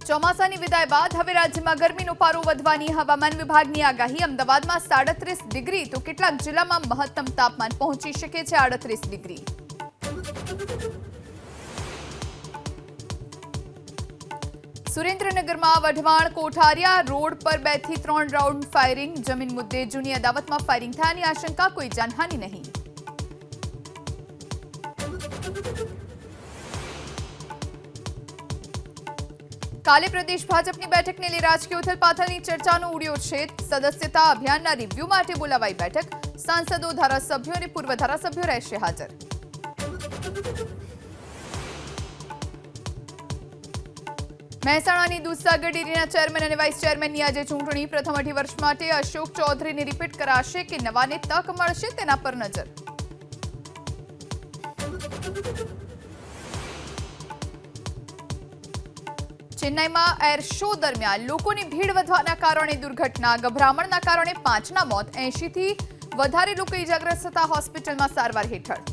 ચોમાસાની વિદાય બાદ હવે રાજ્યમાં ગરમીનો પારો વધવાની હવામાન વિભાગની આગાહી। અમદાવાદમાં 37 ડિગ્રી તો કેટલાક જિલ્લામાં મહત્તમ તાપમાન પહોંચી શકે છે 38 ડિગ્રી। સુરેન્દ્રનગરમાં વઢવાણ કોઠારિયા રોડ પર 2 થી 3 રાઉન્ડ ફાયરિંગ। જમીન મુદ્દે જૂની અદાવતમાં ફાયરિંગ થયાની આશંકા, કોઈ જાનહાનિ નહીં। કાલે પ્રદેશ ભાજપની બેઠકને લઈ રાજકીય ઉથલપાથલની ચર્ચાનો ઉડ્યો છેદ। સદસ્યતા અભિયાનના રિવ્યુ માટે બોલાવાઈ બેઠક। સાંસદો, ધારાસભ્યો અને પૂર્વ ધારાસભ્યો રહેશે હાજર। મહેસાણાની દૂધસાગર ડેરીના ચેરમેન અને વાઇસ ચેરમેનની આજે ચૂંટણી। પ્રથમ 2.5 વર્ષ માટે અશોક ચૌધરીને રિપીટ કરાશે કે નવાને તક મળશે, તેના પર નજર। ચેન્નાઈમાં એર શો દરમિયાન લોકોની ભીડ વધવાના કારણે દુર્ઘટના। ગભરામણના કારણે 5ના મોત, 80થી વધારે લોકો ઇજાગ્રસ્ત થતા હોસ્પિટલમાં સારવાર હેઠળ।